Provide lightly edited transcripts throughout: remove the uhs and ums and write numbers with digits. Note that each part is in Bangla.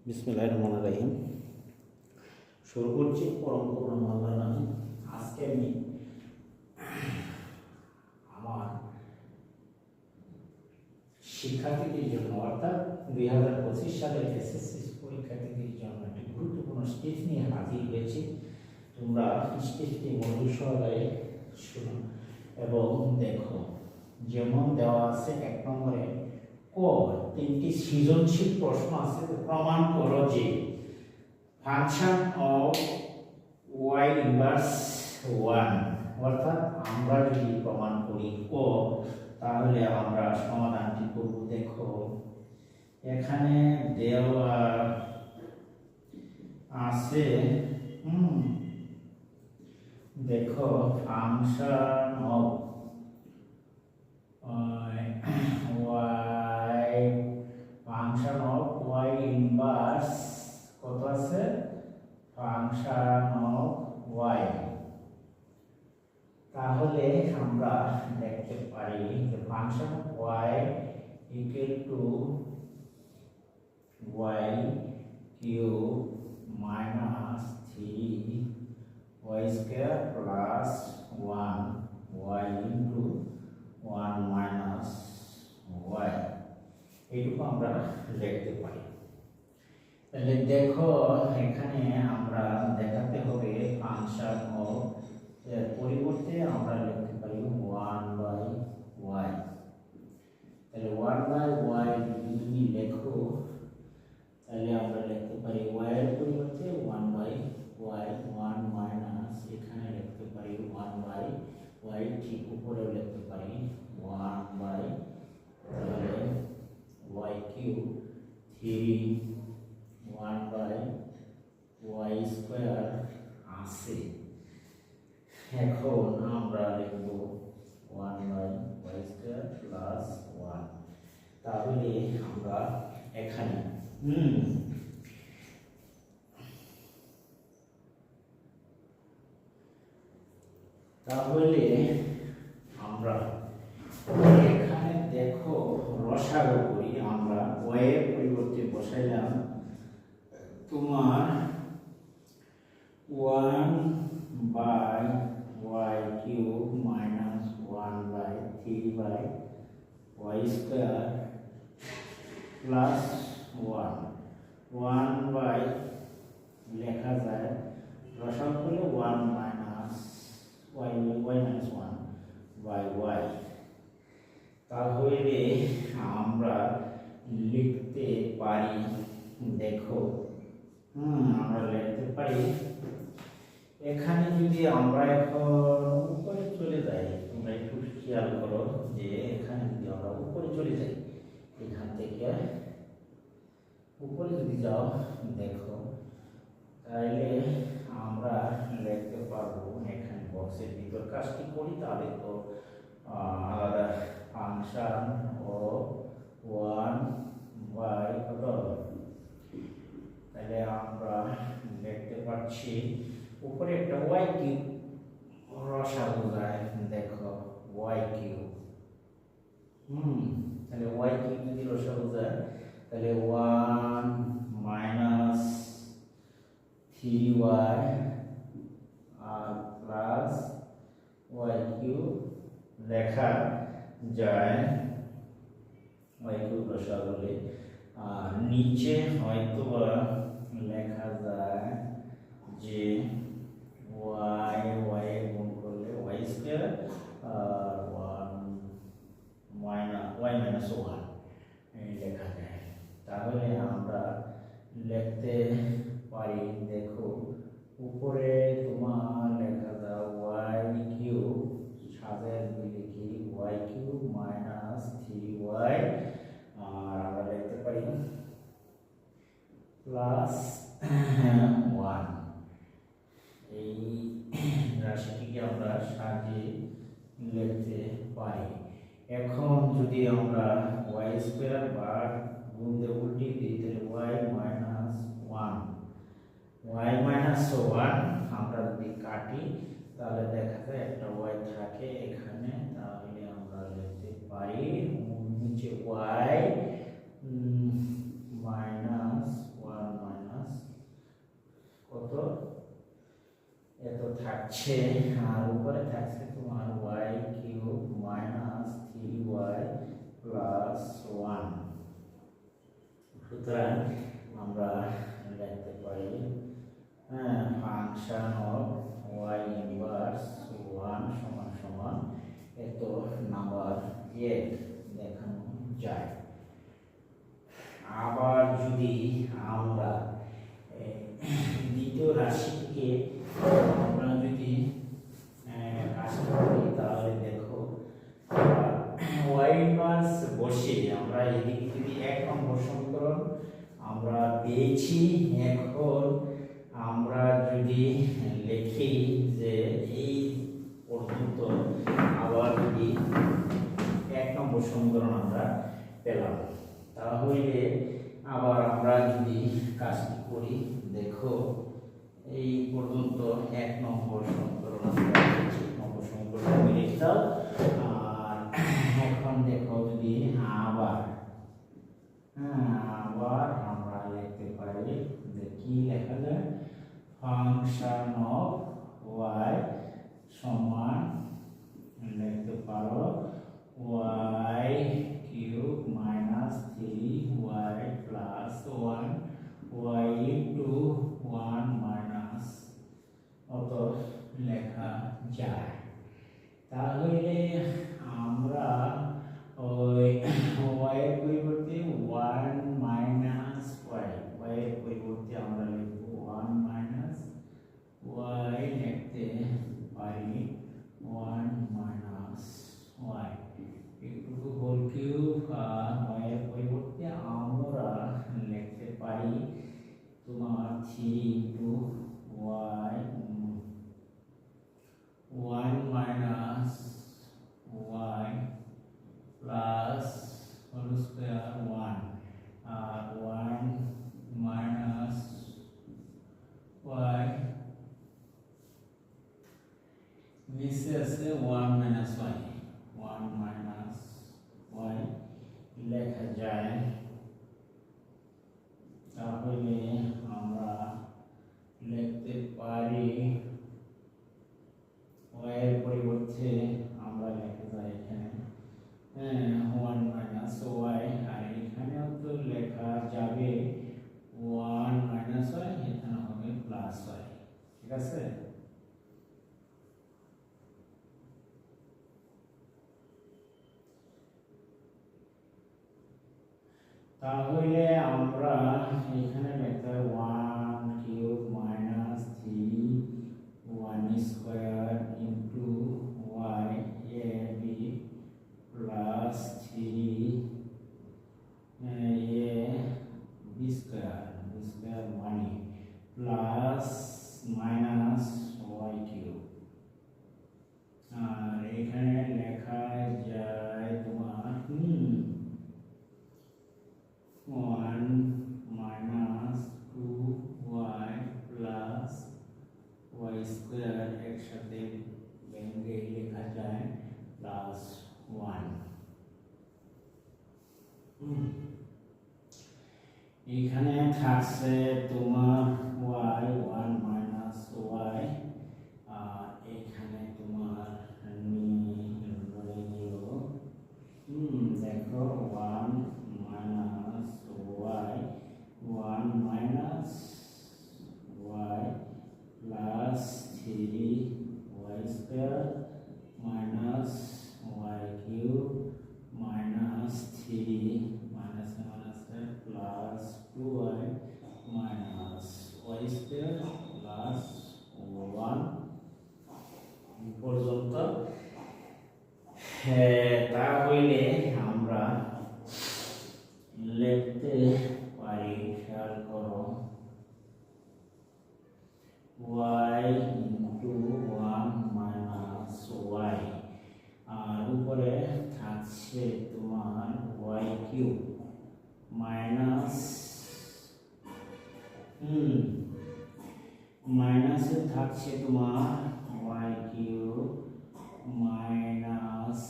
বিসমিল্লাহির রহমানির রহিম। শুরু করছি পরম করুণা আল্লাহর নামে। আজকে আমি আমার শিক্ষার্থীদের জন্য অর্থাৎ 2025 সালের এসএসসি পরীক্ষার্থীদের জন্য একটি গুরুত্বপূর্ণ স্টেজ নিয়ে হাজির হয়েছি। তোমরা স্টেজটি মনোযোগ সহকারে শুনো এবং দেখো। যেমন দেওয়া আছে 1 নম্বরে ক 3টি সৃজনশীল প্রশ্ন আছে। প্রমাণ করো যে ফাংশন অফ y ইনভার্স 1, অর্থাৎ আমরা যদি প্রমাণ করি ক তাহলে আমরা সমাধানটি করব। দেখো এখানে দেওয়া আছে দেখো ফাংশন অফ y ইনভার্স কত আছে, ফাংশন অফ y। তাহলে আমরা দেখতে পারি যে function of y equal to y cube minus 3y square plus 1y into 1 minus y, এইটুকু আমরা লিখতে পারি। তাহলে দেখো এখানে আমরা দেখাতে হবে ফাংশন অফ এর পরিবর্তে আমরা লিখতে পারি 1/y। তাহলে 1/y যদি লেখো তাহলে আমরা লিখতে পারি y এর পরিবর্তে 1/y, 1 মাইনাস এখানে লিখতে পারি 1/y, ঠিক উপরে লিখতে পারি 1/, তাহলে y কিউব 3 1/y স্কয়ার আছে। এখন আমরা লিখব 1/y স্কয়ার প্লাস 1। তাহলে আমরা এখানে তাহলে আমরা এখানে দেখো রসাগু করি। আমরা y এর পরিবর্তে বসাইলাম তোমার 1/y cube minus 1/3/y square plus 1 লেখা যায় রসাগু করলে 1 মাইনাস y মাইনাস 1/y। তাহলে আমরা লিখতে পারি, দেখো আমরা লিখতে পারি এখানে যদি আমরা এখন উপরে চলে যাই, তোমরা একটু খেয়াল করো যে এখানে যদি আমরা উপরে চলে যাই, এখান থেকে উপরে যদি যাও দেখো তাহলে আমরা লিখতে পারবো এখানে বক্সের ভিতর কাজটি করি তাহলে তো আলাদা ফাংশন ও 1/, কত, তাহলে আমরা দেখতে পাচ্ছি উপরে একটা y কিউব রসাগু যায়। দেখো y কিউব, তাহলে y কিউব যদি রসাগু যায় তাহলে 1 মাইনাস 3y আর প্লাস y কিউব লেখা যায় y কিউব রসাগুলে। আর নিচে হয়তো লেখা যায় যে y গুণ করলে y স্কয়ার আর 1 মাইনাস 1 এই লেখা যায়। তাহলে আমরা লিখতে পারি, দেখো উপরে তোমার লেখা যায় y কিউব, সাজায় লিখি y কিউব মাইনাস 3y, আর আমরা লিখতে পারি প্লাস 1। এই রাশিটিকে আমরা সাজিয়ে লিখতে পারি। এখন যদি আমরা y স্কয়ার বা গুণ দিয়ে উল্টে দিই তাহলে y মাইনাস 1 আমরা যদি কাটি তাহলে দেখা যায় একটা y থাকে এখানে। তাহলে আমরা লিখতে পারি নিচে y মাইনাস 1 থাকছে, আর উপরে থাকছে তোমার Y cube minus 3y plus 1। সুতরাং আমরা লিখতে পারি ফাংশন অফ ওয়াই ইনভার্স 1 সমান সমান এত নাম্বার z দেখানো যায়। আবার যদি আমরা দ্বিতীয় রাশিকে আমরা যদি কাজ করি তাহলে দেখো ওয়াই ইনভার্স বসে আমরা এদিকে যদি 1 নম্বর সমীকরণ আমরা পেয়েছি, এখন আমরা যদি লিখি যে এই পর্যন্ত আবার যদি 1 নম্বর সমীকরণ আমরা পেলাম, তাহলে আবার আমরা যদি কাজটি করি, দেখো এই পর্যন্ত 1 নম্বর সমীকরণ আমরা পেয়েছি, 1 নম্বর সমীকরণ মিলে দাও। আর এখন দেখো যদি আবার আমরা লিখতে পারি যে কি লেখা যায়, ফাংশন অফ ওয়াই সমান লিখতে পারো y cube minus 3y plus 1 y into 1 minus অত লেখা যায়। তাহলে আমরা ওই y এর পরিবর্তে 1 মাইনাস y এর পরিবর্তে আমরা লিখব 1 মাইনাস y লিখতে পারি 1 মাইনাস y একটু হোল কিউব, আর y এর পরিবর্তে আমরা লিখতে পারি তোমার 3 into y 1 minus y plus whole square 1 আর 1 মাইনাস y নিচে আছে 1 মাইনাস y, 1 মাইনাস y লেখা যায়। তাহলে আমরা লিখতে পারি y এর পরিবর্তে আমরা লিখতে পারি এখানে 1 মাইনাস y, আর এখানেও তো লেখা যাবে 1 মাইনাস y, এখানে হবে প্লাস y। ঠিক আছে, তাহলে আমরা এখানে লিখতে 1 cube minus 3 1 square into y A B plus 3 A B square মানে প্লাস মাইনাস y কিউব, আর এখানে লেখা যায় তোমার 1 minus 2y plus y square একসাথে ভেঙে লেখা যায় প্লাস 1। এখানে থাকছে তোমার y 1 মাইনাস y, আর এখানে তোমার দেখো 1 minus y 1 minus y plus 3y square minus y cube minus 3 minus minus plus 2y minus y square plus 1 পর্যন্ত। তাহলে আমরা লিখতে পারি, খেয়াল করো y ইন্টু 1 মাইনাস y, আর উপরে থাকছে তোমার y কিউব মাইনাস মাইনাসে থাকছে তোমার y cube minus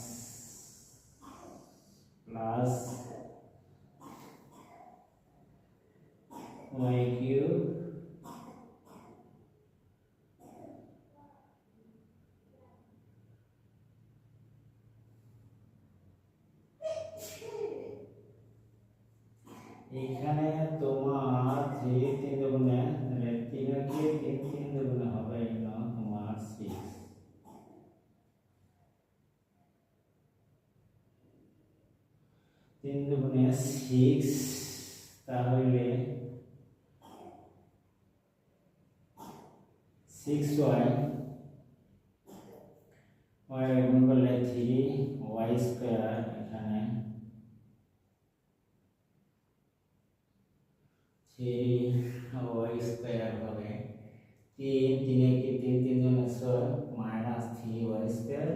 plus y cube এখানে তোমার 3 3 দুগুণে 3 কে 3 3 দুগুণে হবে তোমার 6, 3 দুগুণে 6, তাহলে 6y, y গুণ করলে 3y স্কয়ার, এখানে 3y স্কয়ার হবে 3 3 কে 3 3 গুণে 6 মাইনাস 3y স্কয়ার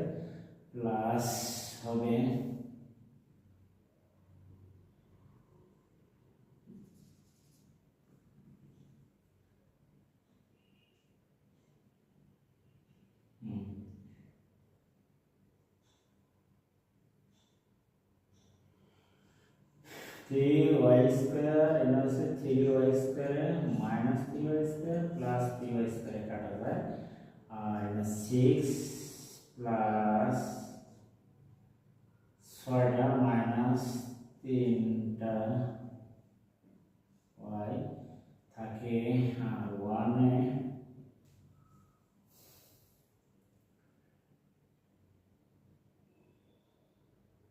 প্লাস হবে थ्री वाई स्क्वायर इनमें से 3y square minus 3y square plus 3y square काटा जाए और 6 प्लस 6 माइनस 3টা y থাকে 1 এ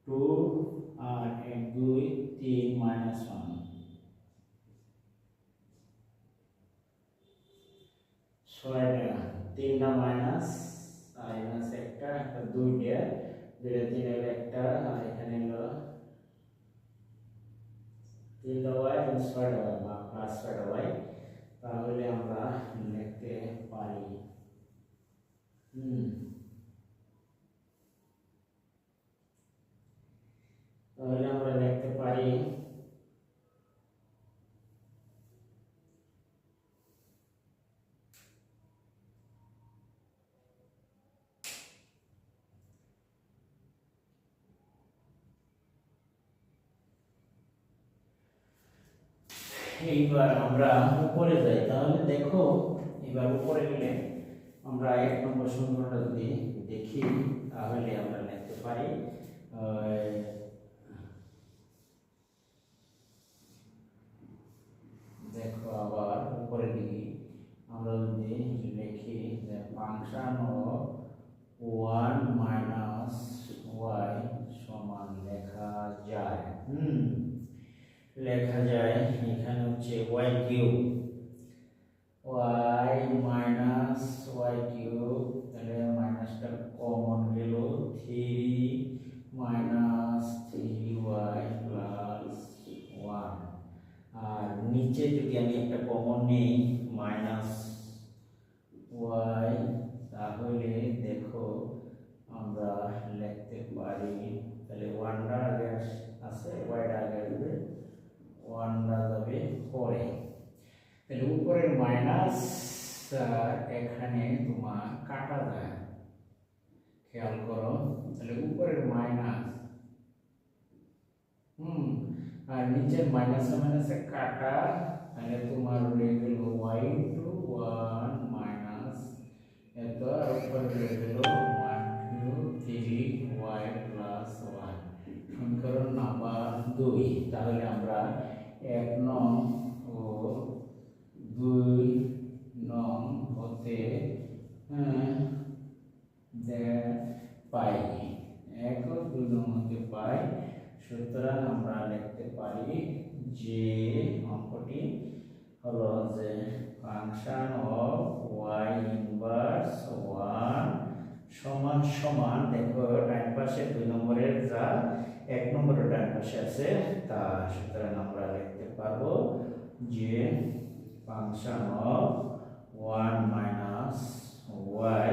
2 और 1 2 3 माइनस 1 6টা 3টা মাইনাস মাইনাস একটা 2টা যেটা 3 এর একটা আর এখানে হলো 3টা y এবং 6টা y বা প্লাস 6টা y, তাহলে আমরা লিখতে পারি তাহলে আমরা লিখতে পারি এইবার আমরা উপরে যাই, তাহলে দেখো এবার উপরে গেলে আমরা 1 নম্বর সমীকরণটা যদি দেখি তাহলে আমরা লিখতে পারি দেখো আবার উপরে দিকে আমরা যদি লিখি যে ফাংশন অফ 1 মাইনাস y সমান লেখা যায় এখানে হচ্ছে y cube y minus y cube, তাহলে মাইনাসটা কমন গেল 3 মাইনাস 3y প্লাস 1 আর নিচে যদি আমি একটা কমন নেই মাইনাস y, তাহলে দেখো আমরা লিখতে পারি তাহলে 1টা আগে আছে yটা আগে আসবে 1টা যাবে পরে, তাহলে উপরের মাইনাস এখানে তোমার কাটা যায় খেয়াল করো, তাহলে উপরের মাইনাস আর নিচের মাইনাসে মাইনাসে কাটা, তাহলে তোমার রয়ে গেল y ইনটু 1 মাইনাস এত আর উপরে রয়ে গেল 1 কিউব 3y প্লাস 1 সমীকরণ নাম্বার 2। তাহলে আমরা 1 নং ও 2 নং হতে পাই 1 ও 2 নং হতে পাই, সুতরাং আমরা লিখতে পারি যে অঙ্কটি হলো যে ফাংশন অফ y ইনভার্স 1 সমান সমান দেখো ডান পাশে 2 নম্বরের যা 1 নম্বরের ডান পাশে আছে তা, সুতরাং আমরা লিখতে পারবো যে ফাংশন অফ 1 মাইনাস y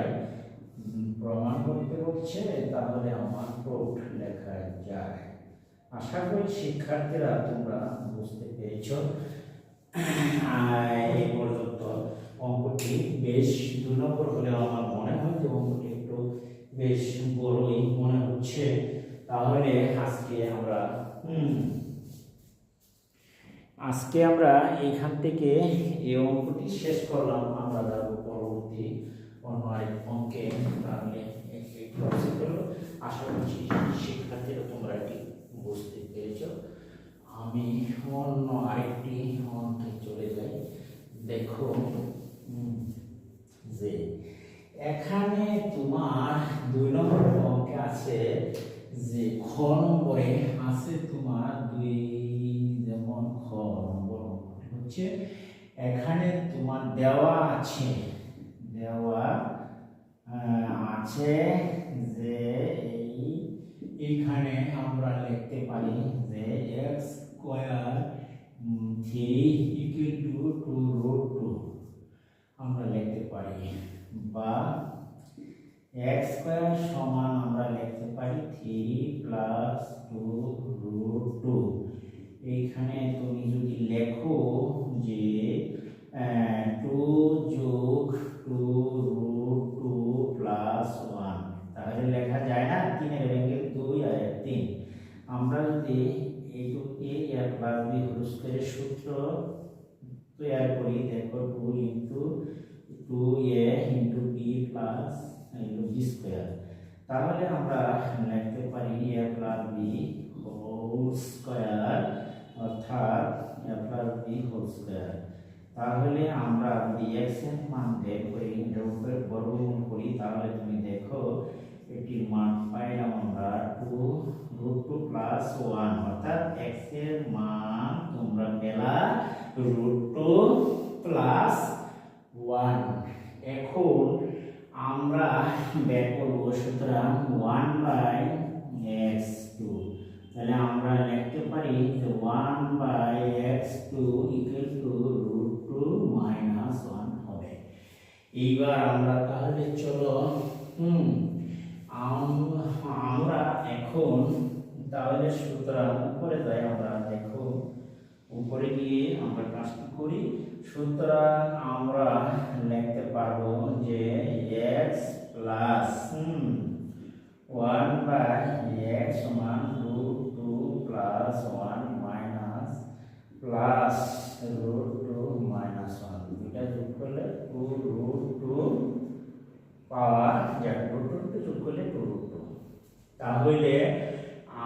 প্রমাণ করতে হচ্ছে, তাহলে আমার প্রুফ লেখা যায়। আশা করি শিক্ষার্থীরা তোমরা বুঝতে পেরেছো। এই পর্যন্ত অঙ্কটি বেশ 2 নম্বর হলেও আমার মনে হয় যে অঙ্কটি একটু বেশ বড়ই মনে হচ্ছে। তাহলে আজকে আমরা এখান থেকে এই অঙ্কটি শেষ করলাম। আমরা যাব পরবর্তী অন্য আরেক অঙ্কে। তাহলে আশা করছি শিক্ষার্থীরা তোমরা এটি বুঝতে পেরেছো। আমি অন্য আরেকটি অঙ্কে চলে যাই। দেখো যে এখানে তোমার 2 নম্বর অঙ্কে আছে যে খ নম্বরে আছে তোমার 2, যেমন খ নম্বর হচ্ছে এখানে তোমার দেওয়া আছে যে এইখানে আমরা লিখতে পারি যে x স্কয়ার 3 = 2√2 আমরা লিখতে পারি, বা x স্কয়ার সমান আমরা লিখতে পারি 3 + 2√2। এইখানে তুমি যদি লেখো যে 2 + 2√2 + 1, তাহলে লেখা যায় না 3 এর ভেঙে 2 আর 3। আমরা যদি এইটুকে a + b হোল স্কয়ারের সূত্র তৈরি করি, দেখো 2 × 2a × b + b স্কয়ার, তাহলে আমরা লিখতে পারি a + b হোল স্কয়ার, অর্থাৎ a + b হোল স্কয়ার। তাহলে আমরা যদি x এর মান বের করি, এর উপর বর্গমূল করি, তাহলে তুমি দেখো এটির মান পাইলাম আমরা 2√2 + 1, অর্থাৎ x এর মান তোমরা পেলা √2 + 1। এখন আমরা বের করব, সুতরাং 1/x2, তাহলে আমরা লিখতে পারি যে 1/x2 = √2 - 1 হবে। এইবার আমরা তাহলে চলো আমরা এখন তাহলে সুতরাং উপরে যাই। আমরা দেখো উপরে গিয়ে আমরা কাজটি করি। সুতরাং আমরা লিখতে পারবো যে x প্লাস 1/x সমান √2 + 1 মাইনাস প্লাস √2 - 1, দুইটা যোগ করলে 2√2 পাওয়ার যায়, √2 যোগ করলে 2√2। তাহলে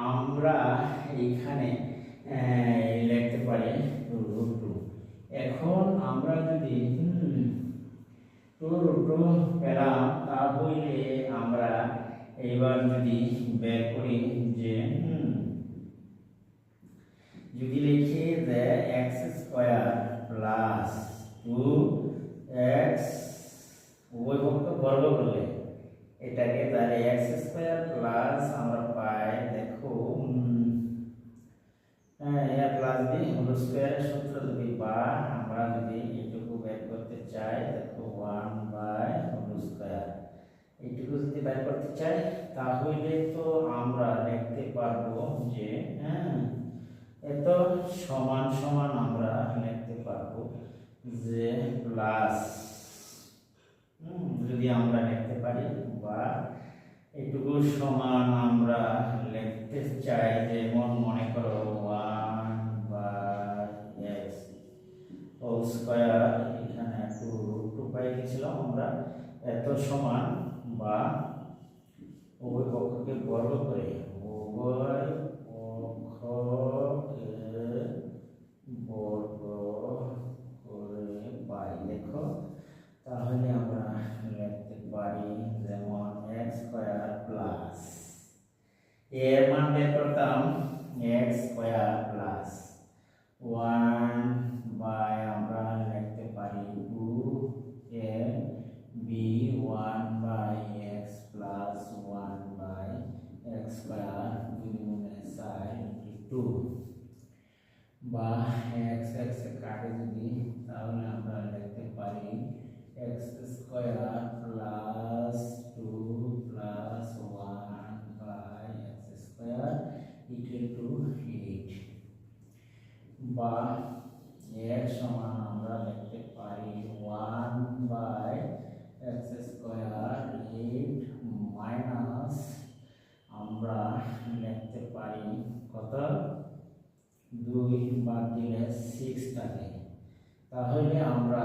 আমরা এইখানে লিখতে পারি √2। এখন আমরা যদি 2√2 পেলাম, তাহলে আমরা এবার যদি বের করি যে যদি লিখি যে x স্কয়ার প্লাস 2x উভয় পক্ষ বর্গ করলে এটাকে, তাহলে x স্কয়ার প্লাস আমরা পাই, দেখো a + b হোল স্কয়ারের সূত্র যদি বা আমরা যদি এইটুকু বের করতে চাই, দেখো 1/হোল স্কয়ার, এইটুকু যদি বের করতে চাই, তাহলে তো আমরা লিখতে পারবো যে এত সমান সমান আমরা লিখতে পারবো যে প্লাস, যদি আমরা লিখতে পারি, বা এইটুকু সমান আমরা লিখতে চাই, যেমন মনে করো 1/x হোল স্কয়ার, এখানে 2√2 পাই গেছিলাম আমরা, এত সমান, বা উভয় পক্ষকে বর্গ করে বর্গ করে পাই। দেখো তাহলে আমরা লিখতে পারি যেমন x স্কয়ার প্লাস, এর মান বের করতাম x স্কয়ার প্লাস 1 আমরা লিখতে পারি 2a b 1/x plus 1/x square 2 বা x কাটে যদি, তাহলে আমরা লিখতে পারি x square plus 2 plus 1/x square = 8, বা x সমান আমরা লিখতে পারি 1/x স্কয়ার 8 মাইনাস আমরা লিখতে পারি কত, 2 বাদ দিলে 6 থাকে, তাহলে আমরা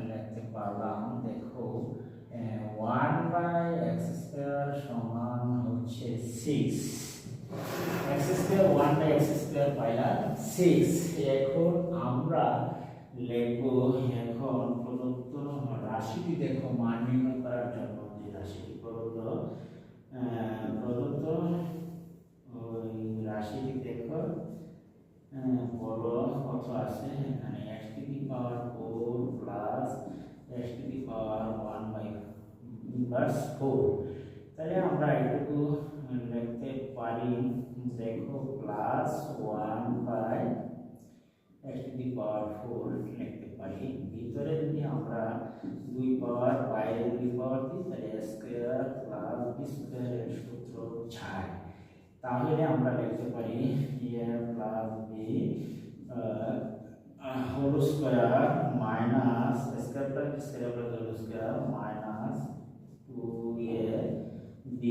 লিখতে পারলাম, দেখো 1/x স্কয়ার সমান হচ্ছে 6, x স্কয়ার 1/x স্কয়ার পাইলাম সিক্স। এখন আমরা লিখব এখন প্রদত্ত রাশিটি দেখো মান নির্ণয় করার জন্য যে রাশিটি প্রদত্ত ওই রাশিটি দেখো বলো কত আছে এখানে x to the power 4 plus x to the power 1 by inverse 4। তাহলে আমরা এটুকু লিখতে পারি দেখো plus 1 by x to the power 4 লিখতে পারি। ভিতরে যদি আমরা 2 পাওয়ার বাইরে 2 পাওয়ার দিই তাহলে a square plus b square এর সূত্র 6। তাহলে আমরা লিখতে পারি a plus b whole square minus square plus square plus whole square minus 2ab।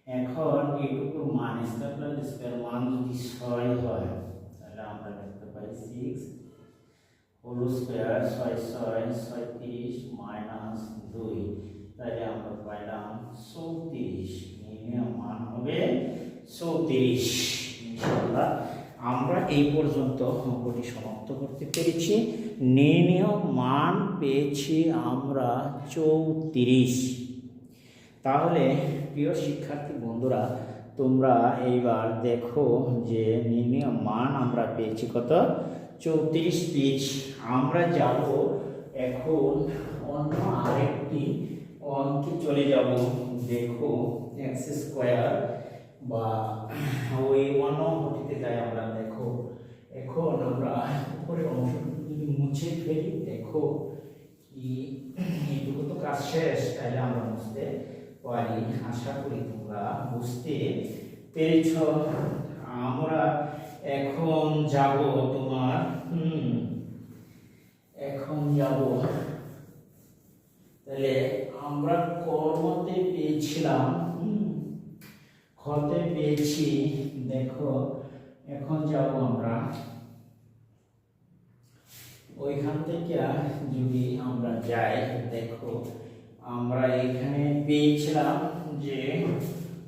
এখন এইটুকুর মান স্কয়ার প্লাস স্কয়ার মান যদি 6 হয় তাহলে আমরা লিখতে পারি 6 হোল স্কয়ার 6 6 36 মাইনাস 2। তাহলে আমরা পাইলাম 34। নির্ণয় মান হবে 34। ইনশাআল্লাহ আমরা এই পর্যন্ত অঙ্কটি সমাপ্ত করতে পেরেছি। নির্ণয় মান পেয়েছি আমরা 34। তাহলে প্রিয় শিক্ষার্থী বন্ধুরা তোমরা এইবার দেখো যে নির্ণয় মান আমরা পেয়েছি কত 34 পেয়েছি। আমরা যাব এখন অন্য আরেকটি অঙ্কে চলে যাব। দেখো x স্কয়ার বা ওই অন্য অঙ্কটিতে যাই আমরা। দেখো এখন আমরা উপরের অংশটুকু যদি মুছে ফেলি দেখো কি এইটুকু তো কাজ শেষ, তাহলে আমরা মুছতে পারি। আশা করি তোমরা বুঝতে পেরেছ। আমরা এখন যাব তোমার এখন যাব তাহলে আমরা কর্মতে পেয়েছিলাম খতে পেয়েছি। দেখো এখন যাব আমরা ওইখান থেকে যদি আমরা যাই দেখো আমরা এখানে পেয়েছিলাম যে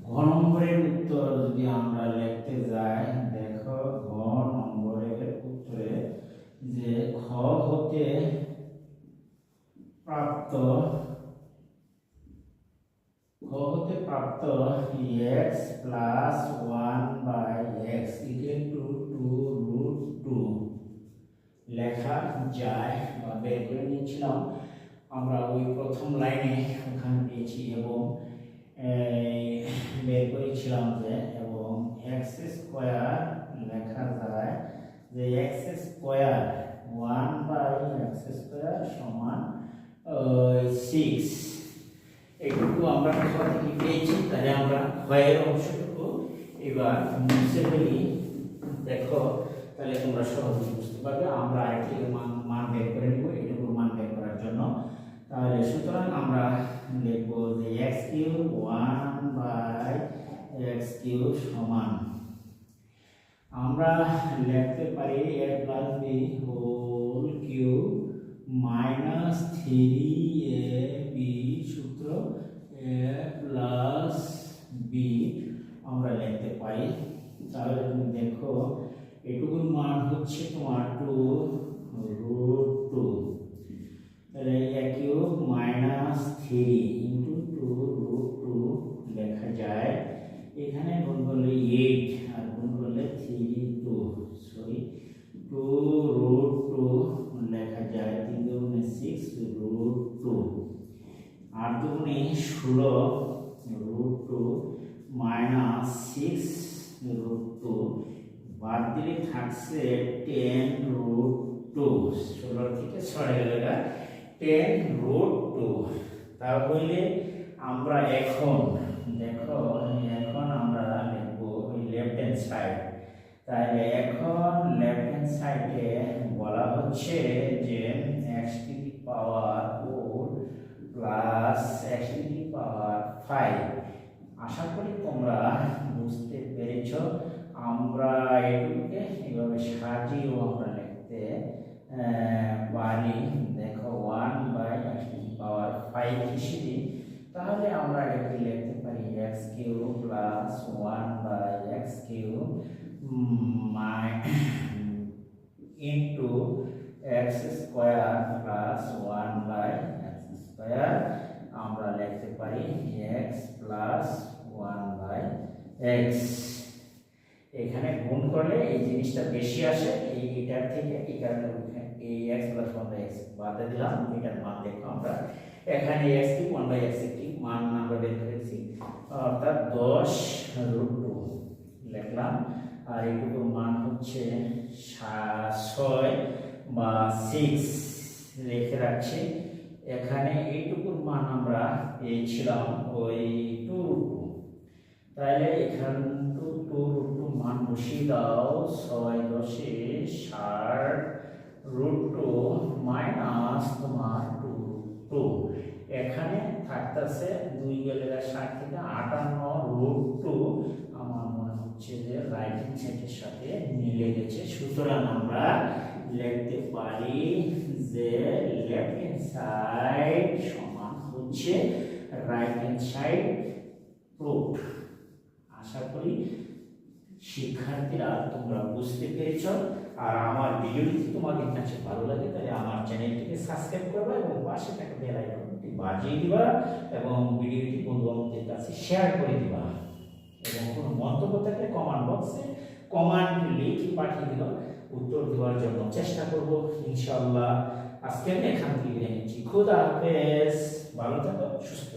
ঘ নম্বরের উত্তর যদি আমরা লিখতে যাই দেখো ঘ নম্বরের উত্তরে যে খ হতে প্রাপ্ত x plus 1 by x equal to 2√2 লেখা যায় বা বের করে নিয়েছিলাম আমরা ওই প্রথম লাইনে ওখানে পেয়েছি এবং বের করেছিলাম যে এবং x স্কয়ার লেখা যায় যে x square 1 by x square সমান 6। এইটুকু আমরা খ থেকে পেয়েছি। তাহলে আমরা ক্ষয়ের অংশটুকু এবার মুছে ফেলি। দেখো তাহলে তোমরা সহজে বুঝতে পারবে। আমরা আরেকটি মান বের করে নেব এইটুকুর মান বের করার জন্য। তাহলে সুতরাং আমরা লিখব যে x cube 1 by x cube সমান আমরা লিখতে পারি a plus b whole cube minus 3ab সূত্র a প্লাস b আমরা লিখতে পারি। তাহলে তুমি দেখো এটুকুর মান হচ্ছে তোমার 2√2। তাহলে a কিউব মাইনাস 3 ইন্টু 2√2 লেখা যায়। এখানে গুণ করলে 8 আর গুণ করলে 2√2 লেখা যায়। 3 দুগুণে 6√2 8 দুগুণে 16√2 মাইনাস 6√2 বাদ দিলে থাকছে 10√2। 16 থেকে 6 গেল 10√2। তাহলে আমরা এখন দেখো এখন আমরা লিখব ওই লেফট হ্যান্ড সাইড। তাহলে এখন লেফট হ্যান্ড সাইডে বলা হচ্ছে যে x to the power 4 plus x to the power 5। আশা করি তোমরা বুঝতে পেরেছ। আমরা এগুলোকে এইভাবে সাজিয়েও আমরা লিখতে পারি। দেখো 1 by x to the power 5 হিসেবে। তাহলে আমরা এটাকে লিখতে পারি x cube plus 1 by x cube মাই into x square plus 1/x², আমরা লিখতে পারি এক্স প্লাস 1/x। এখানে গুণ করলে এই জিনিসটা বেশি আসে এইটার থেকে, এই কারণে এই x প্লাস 1/x বাদ দিলাম, এটার মান দেখো আমরা এখানে x কি 1/x কি মান আমরা বের করেছি, অর্থাৎ 10√2 লিখলাম। আর এইটুকুর মান হচ্ছে 6 বা 6 রেখে রাখছি। এখানে এইটুকুর মান আমরা পেয়েছিলাম ওই 2√2, তাহলে এখানে 2√2 মান বসিয়ে দাও। 6 10 60√2 মাইনাস তোমার 2√2, এখানে থাকতেছে 2 গেলে 60 থেকে 58√2। আমার মনে হচ্ছে যে রাইট হ্যান্ড সাইডের সাথে মিলে গেছে, সুতরাং আমরা লিখতে পারি যে লেফট হ্যান্ড সাইড সমান হচ্ছে রাইট হ্যান্ড সাইড প্রুফড। আশা করি শিক্ষার্থীরা তোমরা বুঝতে পেরেছ। আর আমার ভিডিওটি তোমাদের কাছে ভালো লাগে তাহলে আমার চ্যানেলটিকে সাবস্ক্রাইব করবে এবং পাশে থাকা বেল আইকনটি বাজিয়ে দিবা এবং ভিডিওটি বন্ধু-বান্ধবদের কাছে শেয়ার করে দিবা এবং কোনো মন্তব্য থাকলে কমেন্ট বক্সে কমেন্ট লিখে পাঠিয়ে দিবা, উত্তর দেওয়ার জন্য চেষ্টা করব ইনশাআল্লাহ। আজকে এখান থেকে বিদায় নিচ্ছি। খোদা হাফেজ, ভালো থাকো, সুস্থ